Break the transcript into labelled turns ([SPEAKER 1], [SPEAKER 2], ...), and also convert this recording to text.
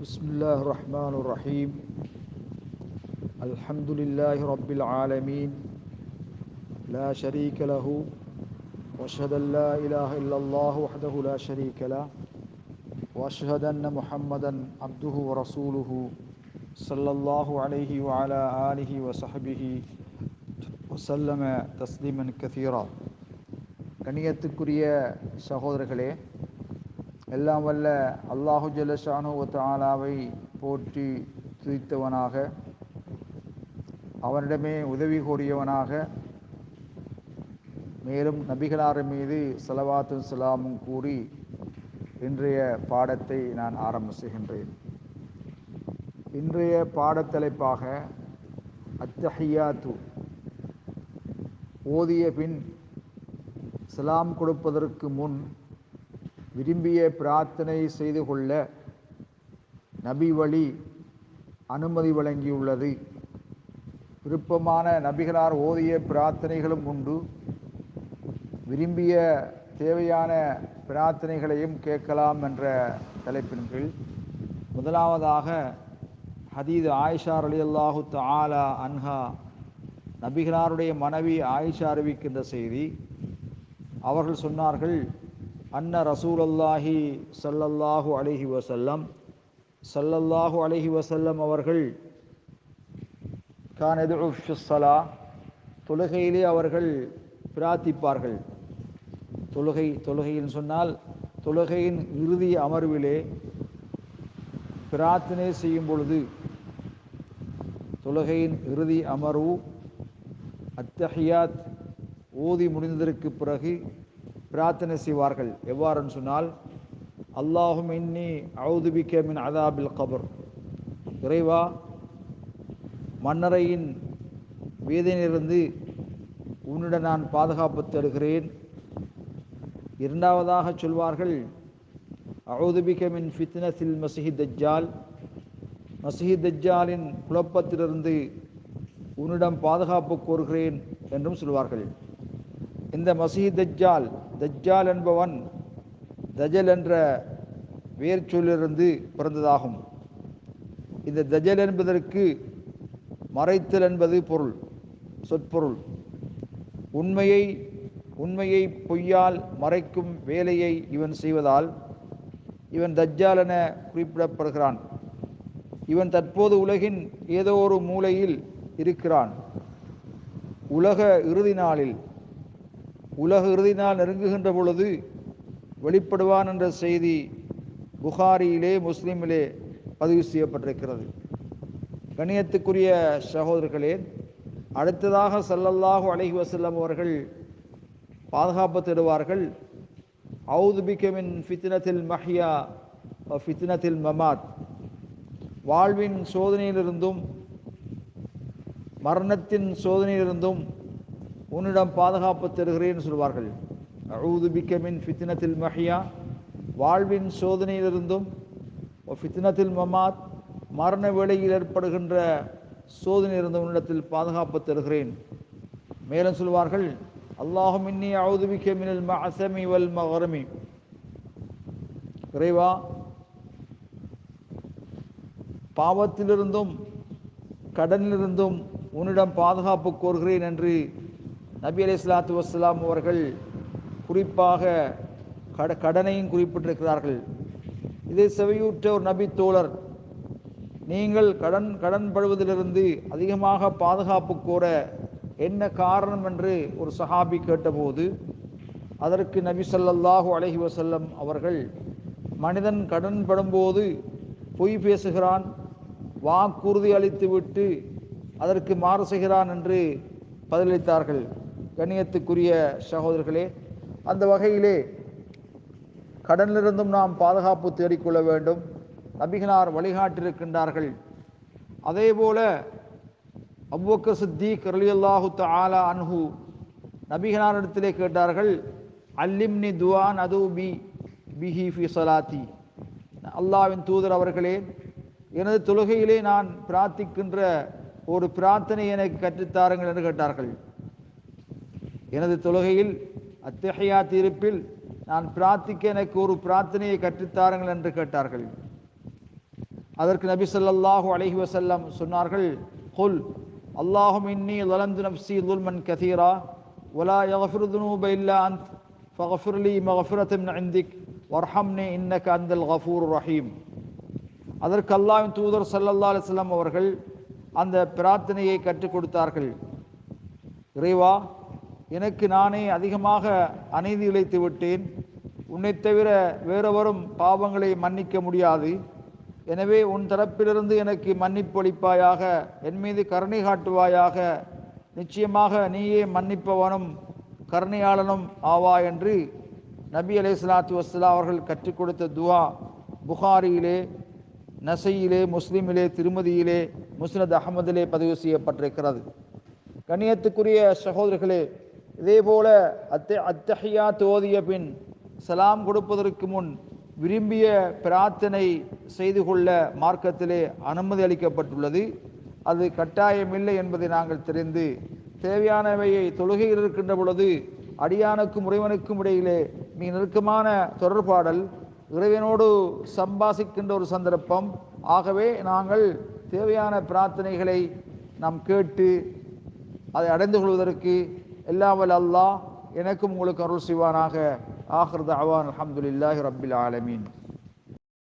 [SPEAKER 1] بسم الله الرحمن الرحيم الحمد لله رب العالمين لا شريك له واشهد ان لا اله الا الله وحده لا شريك له واشهد ان محمدا عبده ورسوله صلى الله عليه وعلى اله وصحبه وسلم تسليما كثيرا. கண்ணியத்துக்குரிய சகோதரர்களே, எல்லாம் வல்ல அல்லாஹு ஜல்ல ஷானு வ தஆலாவை போற்றி துதித்தவனாக, அவனிடமே உதவி கோரியவனாக, மேலும் நபிகளார் மீது ஸலவாத்தும் ஸலாமும் கூறி இன்றைய பாடத்தை நான் ஆரம்ப செய்கின்றேன். இன்றைய பாடத்தலைப்பாக அத்தஹியாத்து, ஓதிய பின் சலாம் கொடுப்பதற்கு முன் விரும்பிய பிரார்த்தனை செய்து கொள்ள நபி வழி அனுமதி வழங்கியுள்ளது. விருப்பமான நபிகளார் ஓதிய பிரார்த்தனைகளும் உண்டு. விரும்பிய தேவையான பிரார்த்தனைகளையும் கேட்கலாம் என்ற தலைப்பின் கீழ் முதலாவதாக ஹதீஸ் ஆயிஷா ரலியல்லாஹு தஆலா அன்ஹா, நபிகளாருடைய மனைவி ஆயிஷா அறிவிக்கின்ற செய்தி. அவர்கள் சொன்னார்கள், அன்ன ரசூலுல்லாஹி ஸல்லல்லாஹு அலைஹி வஸல்லம் அவர்கள் கான யதுஉ ஃபிஸ்ஸலா, தொழுகையிலே அவர்கள் பிரார்த்திப்பார்கள். தொழுகைன்னு சொன்னால் தொழுகையின் இறுதி அமர்விலே பிரார்த்தனை செய்யும் பொழுது, தொழுகையின் இறுதி அமர்வு அத்தஹியாத் ஓதி முடிந்ததற்கு பிறகு பிரார்த்தனை செய்வார்கள். எவ்வாறுன்னு சொன்னால், அல்லாஹும் இன்னி அஊது பிக்க மின் அதாபில் கபர், இறைவா மன்னரையின் வேதனையிலிருந்து உன்னிடம் நான் பாதுகாப்பு தருகிறேன். இரண்டாவதாக சொல்வார்கள், அஊது பிக்க மின் ஃபித்னத்தில் மஸீஹ் தஜ்ஜால், மஸீஹ் தஜ்ஜாலின் குழப்பத்திலிருந்து உன்னிடம் பாதுகாப்பு கோருகிறேன் என்றும் சொல்வார்கள். இந்த மஸீஹ் தஜ்ஜால், தஜ்ஜால் என்பவன் தஜல் என்ற வேர் சொல்லிலிருந்து பிறந்ததாகும். இந்த தஜல் என்பதற்கு மறைத்தல் என்பது பொருள், சொற்பொருள். உண்மையை பொய்யால் மறைக்கும் வேலையை இவன் செய்வதால் இவன் தஜ்ஜால் என குறிப்பிடப்படுகிறான். இவன் தற்போது உலகின் ஏதோ ஒரு மூலையில் இருக்கிறான். உலக இறுதி நாள் நெருங்குகின்ற பொழுது வெளிப்படுவான் என்ற செய்தி புகாரியிலே முஸ்லிமிலே பதிவு செய்யப்பட்டிருக்கிறது. கண்ணியத்துக்குரிய சகோதரர்களே, அடுத்ததாக ஸல்லல்லாஹு அலைஹி வஸல்லம் அவர்கள் பாதுகாப்பு தேடுவார்கள். அஊது பிக்க மின் ஃபித்னத்தில் மஹ்யா வ ஃபித்னத்தில் மமாத், வாழ்வின் சோதனையிலிருந்தும் மரணத்தின் சோதனையிலிருந்தும் உன்னிடம் பாதுகாப்பு தருகிறேன் சொல்வார்கள். அஊது பிக்க மின் ஃபித்னத்தில் மஹ்யா, வாழ்வின் சோதனையிலிருந்தும், ஃபித்னத்தில் மமாத், மரண வேளையில் ஏற்படுகின்ற சோதனையிலிருந்தும் உன்னிடத்தில் பாதுகாப்பு தருகிறேன். மேலும் சொல்வார்கள், அல்லாஹும் இன்னி அஊது பிக்க மினல் மஅஸமி வல் மகரமி, இறைவா பாவத்திலிருந்தும் கடனிலிருந்தும் உன்னிடம் பாதுகாப்பு கோருகிறேன் என்று நபி அலைஹிஸ்ஸலாத்து வஸ்ஸலாம் அவர்கள் குறிப்பாக கடனையும் குறிப்பிட்டிருக்கிறார்கள். இதை செவியுற்ற ஒரு நபி தோழர், நீங்கள் கடன் படுவதிலிருந்து அதிகமாக பாதுகாப்பு கோர என்ன காரணம் என்று ஒரு சஹாபி கேட்டபோது, அதற்கு நபி ஸல்லல்லாஹு அலைஹி வஸல்லம் அவர்கள், மனிதன் கடன் படும்போது பொய் பேசுகிறான், வாக்குறுதி அளித்துவிட்டு அதற்கு மாறு செய்கிறான் என்று பதிலளித்தார்கள். கண்ணியத்துக்குரிய சகோதரர்களே, அந்த வகையிலே கடனிலிருந்தும் நாம் பாதுகாப்பு தேடிக்கொள்ள வேண்டும். நபிகளார் வழிகாட்டியிருக்கின்றார்கள். அதேபோல அபூபக்கர் சித்தீக் ரலியல்லாஹு தஆலா அன்ஹு நபிகளாரிடத்திலே கேட்டார்கள், அல்லிம்னி துஆன் அதூபி பிஹி ஃபி ஸலாத்தி, அல்லாஹ்வின் தூதர் அவர்களே, எனது தொழுகையிலே நான் பிரார்த்திக்கின்ற ஒரு பிரார்த்தனை எனக்கு கற்றுத்தாருங்கள் என்று கேட்டார்கள். எனது தொழுகையில் அத்தஹியாத் இருப்பில் நான் பிரார்த்திக்க எனக்கு ஒரு பிரார்த்தனையை கற்றுத்தாருங்கள் என்று கேட்டார்கள். அதற்கு நபி ஸல்லல்லாஹு அலைஹி வஸல்லம் சொன்னார்கள், குல் அல்லாஹும் இன்னி ظلمت نفسي ظلما كثيرا ولا يغفر الذنوب إلا أنت فاغفر لي مغفرة من عندك وارحمني إنك أنت الغفور الرحيم. அதற்கு அல்லாஹ்வின் தூதர் ஸல்லல்லாஹு அலைஹி வஸல்லம் அவர்கள் அந்த பிரார்த்தனையை கற்றுக் கொடுத்தார்கள். இறைவா, எனக்கு நானே அதிகமாக அநீதி இழைத்து விட்டேன். உன்னைத் தவிர வேறெவரும் பாவங்களை மன்னிக்க முடியாது. எனவே உன் தரப்பிலிருந்து எனக்கு மன்னிப்பு அளிப்பாயாக, என் மீது கருணை காட்டுவாயாக. நிச்சயமாக நீயே மன்னிப்பவனும் கருணையாளனும் ஆவா என்று நபி அலைஹிஸ்ஸலாத்து வஸ்ஸலாம் அவர்கள் கற்றுக் கொடுத்த துஆ புகாரியிலே, நசையிலே, முஸ்லிமிலே, திருமதியிலே, முஸ்னத் அஹமதிலே பதிவு செய்யப்பட்டிருக்கிறது. கண்ணியத்துக்குரிய சகோதரர்களே, இதேபோல அத்தஹியாத் ஓதிய பின் சலாம் கொடுப்பதற்கு முன் விரும்பிய பிரார்த்தனை செய்து கொள்ள மார்க்கத்திலே அனுமதி அளிக்கப்பட்டுள்ளது. அது கட்டாயமில்லை என்பதை நாங்கள் தெரிந்து, தேவையானவையை தொழுகையில் இருக்கின்ற பொழுது அடியானுக்கும் இறைவனுக்கும் இடையிலே மிக நெருக்கமான தொடர்பாடல், இறைவனோடு சம்பாசிக்கின்ற ஒரு சந்தர்ப்பம். ஆகவே நாங்கள் தேவையான பிரார்த்தனைகளை நாம் கேட்டு அதை அடைந்து கொள்வதற்கு எல்லாம் வல்ல அல்லாஹ் எனக்கும் உங்களுக்கு அருள் செய்வானாக. ஆகிர் தஅவானா அல்ஹம்துலில்லாஹி ரப்பில் ஆலமீன்.